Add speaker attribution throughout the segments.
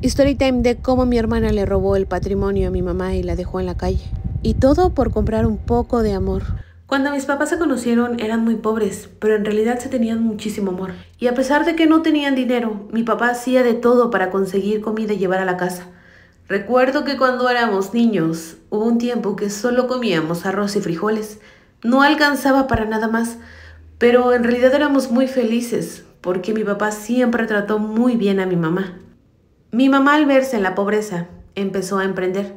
Speaker 1: Story time de cómo mi hermana le robó el patrimonio a mi mamá y la dejó en la calle. Y todo por comprar un poco de amor. Cuando mis papás se conocieron eran muy pobres, pero en realidad se tenían muchísimo amor. Y a pesar de que no tenían dinero, mi papá hacía de todo para conseguir comida y llevar a la casa. Recuerdo que cuando éramos niños, hubo un tiempo que solo comíamos arroz y frijoles. No alcanzaba para nada más, pero en realidad éramos muy felices, porque mi papá siempre trató muy bien a mi mamá. Mi mamá, al verse en la pobreza, empezó a emprender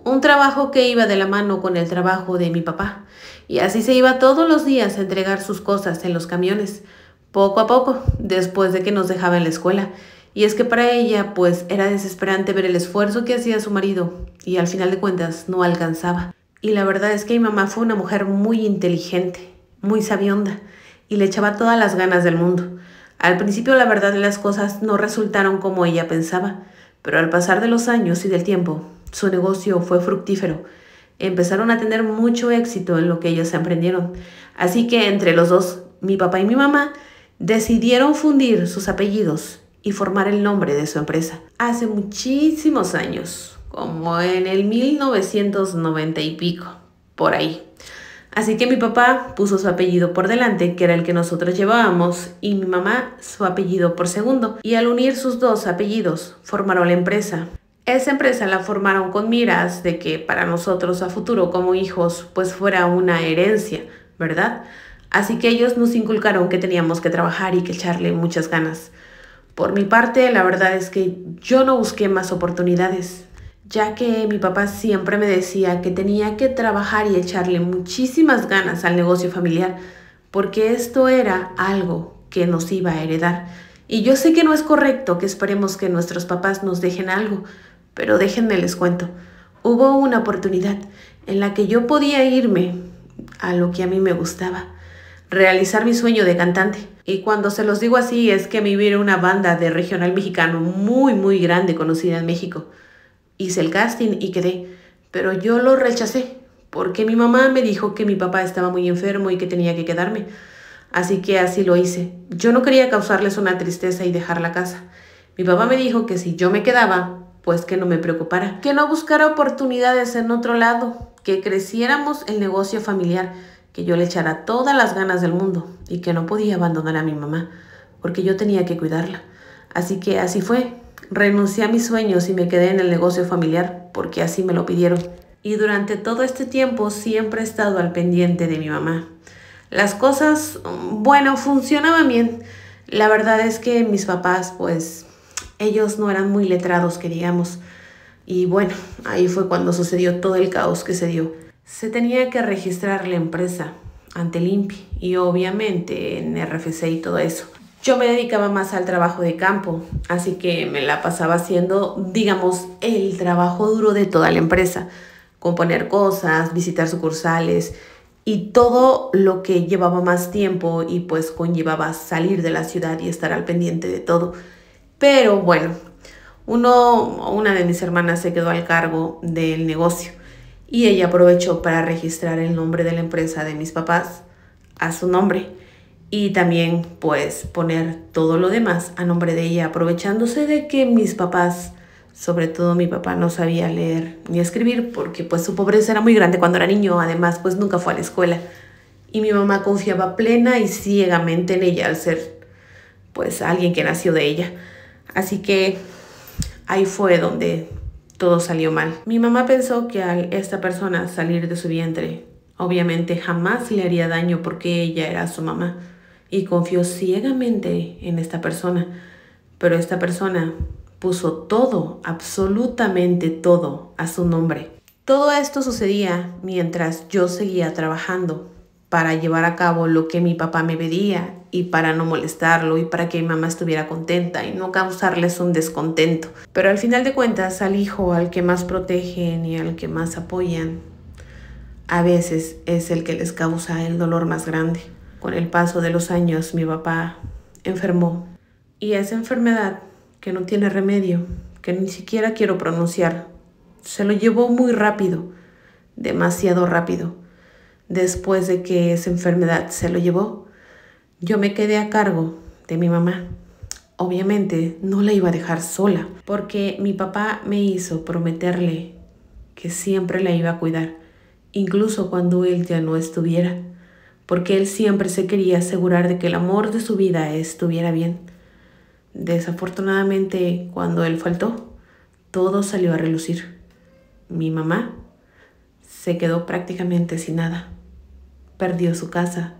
Speaker 1: un trabajo que iba de la mano con el trabajo de mi papá, y así se iba todos los días a entregar sus cosas en los camiones, poco a poco, después de que nos dejaba en la escuela. Y es que para ella, pues, era desesperante ver el esfuerzo que hacía su marido, y al final de cuentas no alcanzaba. Y la verdad es que mi mamá fue una mujer muy inteligente, muy sabionda, y le echaba todas las ganas del mundo. Al principio, la verdad, las cosas no resultaron como ella pensaba, pero al pasar de los años y del tiempo, su negocio fue fructífero. Empezaron a tener mucho éxito en lo que ellos emprendieron. Así que entre los dos, mi papá y mi mamá, decidieron fundir sus apellidos y formar el nombre de su empresa. Hace muchísimos años, como en el 1990 y pico, por ahí. Así que mi papá puso su apellido por delante, que era el que nosotros llevábamos, y mi mamá su apellido por segundo. Y al unir sus dos apellidos, formaron la empresa. Esa empresa la formaron con miras de que para nosotros a futuro como hijos pues fuera una herencia, ¿verdad? Así que ellos nos inculcaron que teníamos que trabajar y que echarle muchas ganas. Por mi parte, la verdad es que yo no busqué más oportunidades, ya que mi papá siempre me decía que tenía que trabajar y echarle muchísimas ganas al negocio familiar, porque esto era algo que nos iba a heredar. Y yo sé que no es correcto que esperemos que nuestros papás nos dejen algo, pero déjenme les cuento. Hubo una oportunidad en la que yo podía irme a lo que a mí me gustaba, realizar mi sueño de cantante. Y cuando se los digo así es que me iba a ir a una banda de regional mexicano muy grande conocida en México. Hice el casting y quedé, pero yo lo rechacé porque mi mamá me dijo que mi papá estaba muy enfermo y que tenía que quedarme. Así que así lo hice. Yo no quería causarles una tristeza y dejar la casa. Mi papá me dijo que si yo me quedaba, pues que no me preocupara, que no buscara oportunidades en otro lado, que creciéramos el negocio familiar, que yo le echara todas las ganas del mundo y que no podía abandonar a mi mamá, porque yo tenía que cuidarla. Así que así fue. Renuncié a mis sueños y me quedé en el negocio familiar porque así me lo pidieron. Y durante todo este tiempo siempre he estado al pendiente de mi mamá. Las cosas, bueno, funcionaban bien. La verdad es que mis papás, pues, ellos no eran muy letrados, que digamos. Y bueno, ahí fue cuando sucedió todo el caos que se dio. Se tenía que registrar la empresa ante el INPI y obviamente en RFC y todo eso. Yo me dedicaba más al trabajo de campo, así que me la pasaba haciendo, digamos, el trabajo duro de toda la empresa. Componer cosas, visitar sucursales y todo lo que llevaba más tiempo y pues conllevaba salir de la ciudad y estar al pendiente de todo. Pero bueno, una de mis hermanas se quedó al cargo del negocio y ella aprovechó para registrar el nombre de la empresa de mis papás a su nombre y también pues poner todo lo demás a nombre de ella, aprovechándose de que mis papás, sobre todo mi papá, no sabía leer ni escribir porque pues su pobreza era muy grande cuando era niño, además pues nunca fue a la escuela y mi mamá confiaba plena y ciegamente en ella al ser pues alguien que nació de ella. Así que ahí fue donde todo salió mal. Mi mamá pensó que al esta persona salir de su vientre, obviamente jamás le haría daño porque ella era su mamá y confió ciegamente en esta persona. Pero esta persona puso todo, absolutamente todo, a su nombre. Todo esto sucedía mientras yo seguía trabajando para llevar a cabo lo que mi papá me pedía y para no molestarlo y para que mi mamá estuviera contenta y no causarles un descontento. Pero al final de cuentas, al hijo al que más protegen y al que más apoyan, a veces es el que les causa el dolor más grande. Con el paso de los años, mi papá enfermó y esa enfermedad que no tiene remedio, que ni siquiera quiero pronunciar, se lo llevó muy rápido, demasiado rápido. Después de que esa enfermedad se lo llevó, yo me quedé a cargo de mi mamá obviamente no la iba a dejar sola, porque mi papá me hizo prometerle que siempre la iba a cuidar, incluso cuando él ya no estuviera, porque él siempre se quería asegurar de que el amor de su vida estuviera bien. Desafortunadamente, cuando él faltó, todo salió a relucir. Mi mamá se quedó prácticamente sin nada. Perdió su casa,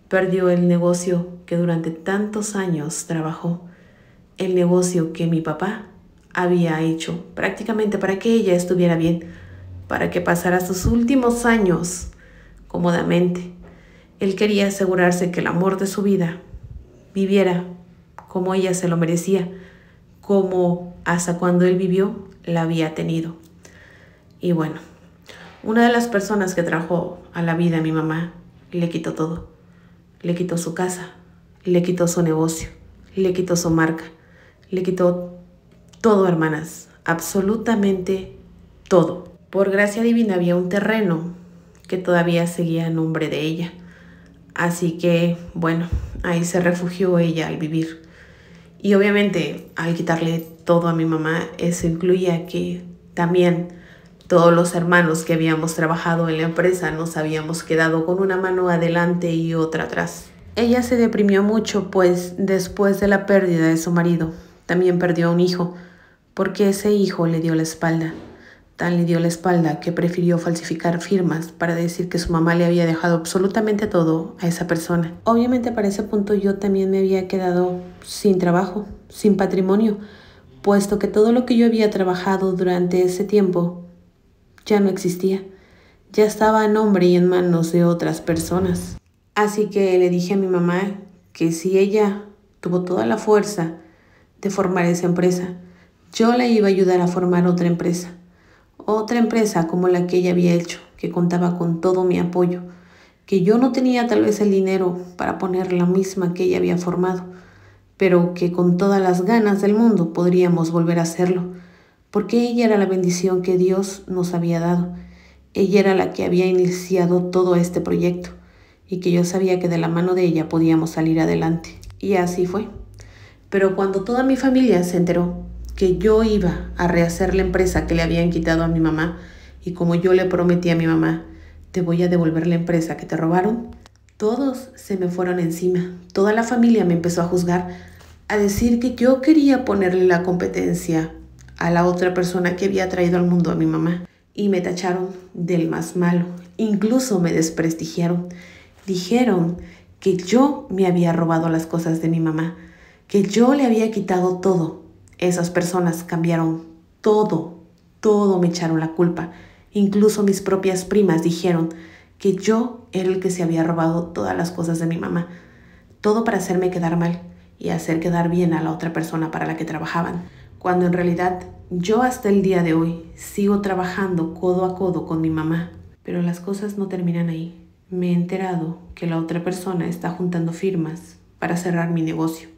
Speaker 1: perdió el negocio que durante tantos años trabajó, el negocio que mi papá había hecho prácticamente para que ella estuviera bien, para que pasara sus últimos años cómodamente. Él quería asegurarse que el amor de su vida viviera como ella se lo merecía, como hasta cuando él vivió la había tenido. Y bueno, una de las personas que trajo a la vida a mi mamá le quitó todo. Le quitó su casa, le quitó su negocio, le quitó su marca, le quitó todo, hermanas, absolutamente todo. Por gracia divina había un terreno que todavía seguía a nombre de ella. Así que, bueno, ahí se refugió ella al vivir. Y obviamente, al quitarle todo a mi mamá, eso incluía que también todos los hermanos que habíamos trabajado en la empresa nos habíamos quedado con una mano adelante y otra atrás. Ella se deprimió mucho, pues después de la pérdida de su marido, también perdió a un hijo, porque ese hijo le dio la espalda. Tan le dio la espalda que prefirió falsificar firmas para decir que su mamá le había dejado absolutamente todo a esa persona. Obviamente para ese punto yo también me había quedado sin trabajo, sin patrimonio, puesto que todo lo que yo había trabajado durante ese tiempo ya no existía. Ya estaba a nombre y en manos de otras personas. Así que le dije a mi mamá que si ella tuvo toda la fuerza de formar esa empresa, yo la iba a ayudar a formar otra empresa. Otra empresa como la que ella había hecho, que contaba con todo mi apoyo, que yo no tenía tal vez el dinero para poner la misma que ella había formado, pero que con todas las ganas del mundo podríamos volver a hacerlo, porque ella era la bendición que Dios nos había dado. Ella era la que había iniciado todo este proyecto y que yo sabía que de la mano de ella podíamos salir adelante. Y así fue. Pero cuando toda mi familia se enteró que yo iba a rehacer la empresa que le habían quitado a mi mamá, y como yo le prometí a mi mamá, te voy a devolver la empresa que te robaron, todos se me fueron encima. Toda la familia me empezó a juzgar, a decir que yo quería ponerle la competencia a la otra persona que había traído al mundo a mi mamá, y me tacharon del más malo. Incluso me desprestigiaron. Dijeron que yo me había robado las cosas de mi mamá, que yo le había quitado todo. Esas personas cambiaron todo me echaron la culpa. Incluso mis propias primas dijeron que yo era el que se había robado todas las cosas de mi mamá. Todo para hacerme quedar mal y hacer quedar bien a la otra persona para la que trabajaban. Cuando en realidad yo hasta el día de hoy sigo trabajando codo a codo con mi mamá. Pero las cosas no terminan ahí. Me he enterado que la otra persona está juntando firmas para cerrar mi negocio.